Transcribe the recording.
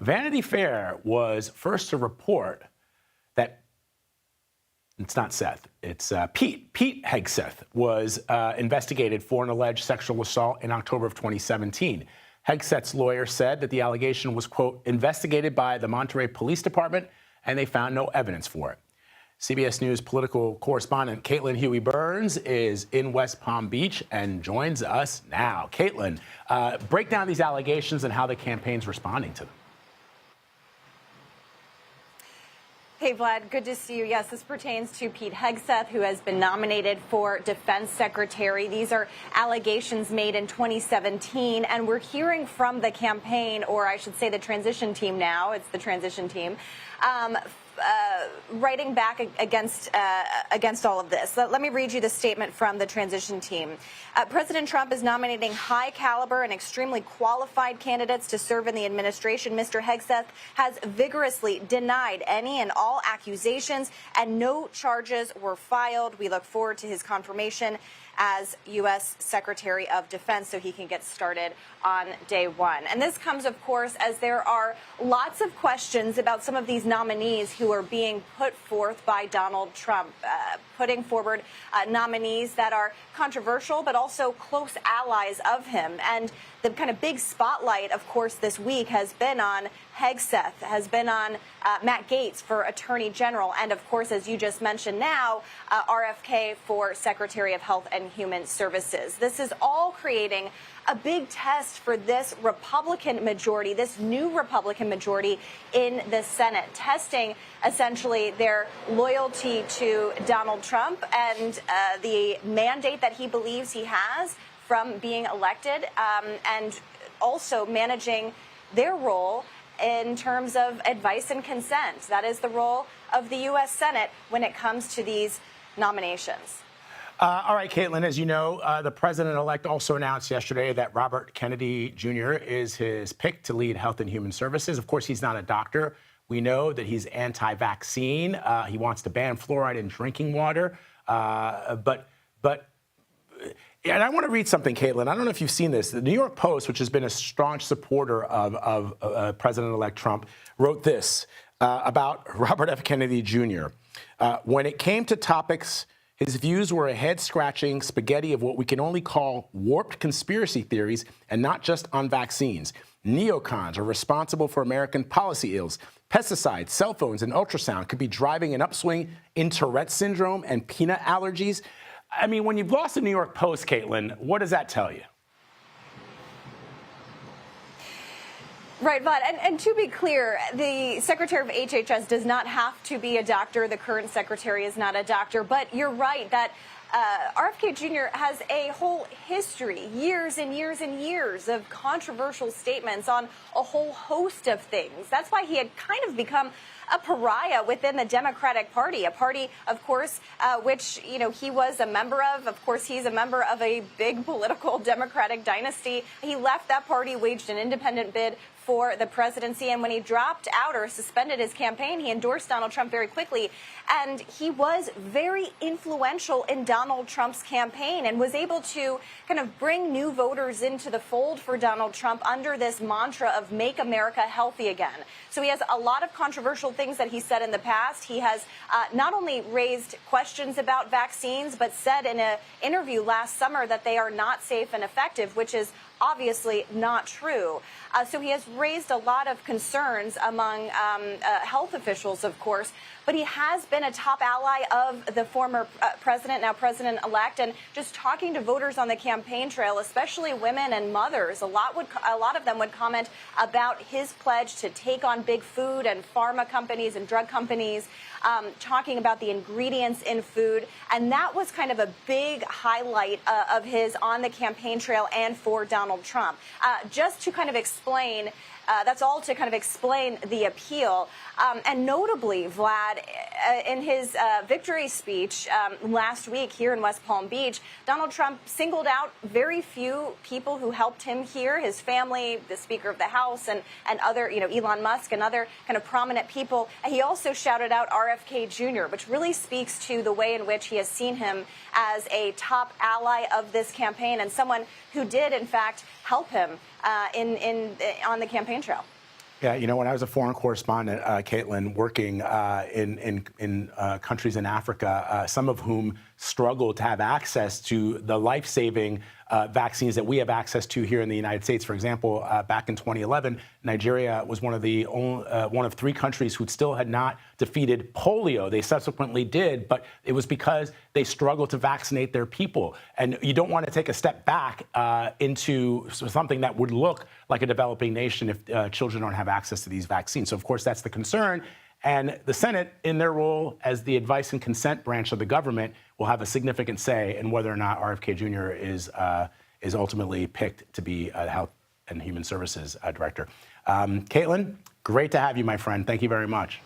Vanity Fair was first to report that it's not Seth, it's Pete. Pete Hegseth was investigated for an alleged sexual assault in October of 2017. Hegseth's lawyer said that the allegation was, quote, investigated by the Monterey Police Department, and they found no evidence for it. CBS News political correspondent Caitlin Huey-Burns is in West Palm Beach and joins us now. Caitlin, break down these allegations and how the campaign's responding to them. Hey, Vlad, good to see you. Yes, this pertains to Pete Hegseth, who has been nominated for defense secretary. These are allegations made in 2017, and we're hearing from the campaign, or I should say the transition team now, it's the transition team, writing back against all of this. Let me read you the statement from the transition team. President Trump is nominating high caliber and extremely qualified candidates to serve in the administration. Mr. Hegseth has vigorously denied any and all accusations, and no charges were filed. We look forward to his confirmation as U.S. Secretary of Defense so he can get started on day one. And this comes, of course, as there are lots of questions about some of these nominees who are being put forth by Donald Trump, putting forward nominees that are controversial but also close allies of him. And the kind of big spotlight, of course, this week has been on Hegseth, has been on Matt Gaetz for Attorney General, and, of course, as you just mentioned now, RFK for Secretary of Health and Human Services. This is all creating a big test for this Republican majority, this new Republican majority in the Senate, testing essentially their loyalty to Donald Trump and the mandate that he believes he has from being elected, and also managing their role in terms of advice and consent. That is the role of the U.S. Senate when it comes to these nominations. All right, Caitlin, as you know, the president-elect also announced yesterday that Robert Kennedy Jr. is his pick to lead Health and Human Services. Of course, he's not a doctor. We know that he's anti-vaccine. He wants to ban fluoride in drinking water. And I want to read something, Caitlin. I don't know if you've seen this. The New York Post, which has been a staunch supporter of President-elect Trump, wrote this about Robert F. Kennedy Jr. When it came to topics, his views were a head-scratching spaghetti of what we can only call warped conspiracy theories, and not just on vaccines. Neocons are responsible for American policy ills. Pesticides, cell phones, and ultrasound could be driving an upswing in Tourette syndrome and peanut allergies. I mean, when you've lost the New York Post, Caitlin, what does that tell you? Right, Vlad. And to be clear, the Secretary of HHS does not have to be a doctor. The current secretary is not a doctor. But you're right that RFK Jr. has a whole history, years and years and years of controversial statements on a whole host of things. That's why he had kind of become a pariah within the Democratic Party, a party, of course, which, you know, he was a member of. Of course, he's a member of a big political Democratic dynasty. He left that party, waged an independent bid for the presidency, and when he dropped out or suspended his campaign, he endorsed Donald Trump very quickly. And he was very influential in Donald Trump's campaign and was able to kind of bring new voters into the fold for Donald Trump under this mantra of Make America Healthy Again. So he has a lot of controversial things that he said in the past. He has not only raised questions about vaccines, but said in an interview last summer that they are not safe and effective, which is obviously not true. So he has raised a lot of concerns among health officials, of course, but he has been a top ally of the former president, now president-elect, and just talking to voters on the campaign trail, especially women and mothers, a lot of them would comment about his pledge to take on big food and pharma companies and drug companies, talking about the ingredients in food, and that was kind of a big highlight of his on the campaign trail and for Donald Trump. Just to kind of explain, that's all to kind of explain the appeal. And notably, Vlad, in his victory speech last week here in West Palm Beach, Donald Trump singled out very few people who helped him here, his family, the Speaker of the House, and other, you know, Elon Musk and other kind of prominent people. And he also shouted out RFK Jr., which really speaks to the way in which he has seen him as a top ally of this campaign and someone who did, in fact, help him on the campaign trail. Yeah, you know, when I was a foreign correspondent, Caitlin, working in countries in Africa, some of whom struggled to have access to the life-saving vaccines that we have access to here in the United States. For example, back in 2011, Nigeria was one of 3 countries who still had not defeated polio. They subsequently did, but it was because they struggled to vaccinate their people. And you don't want to take a step back into something that would look like a developing nation if children don't have access to these vaccines. So, of course, that's the concern. And the Senate, in their role as the advice and consent branch of the government, will have a significant say in whether or not RFK Jr. is ultimately picked to be Health and Human Services Director. Caitlin, great to have you, my friend. Thank you very much.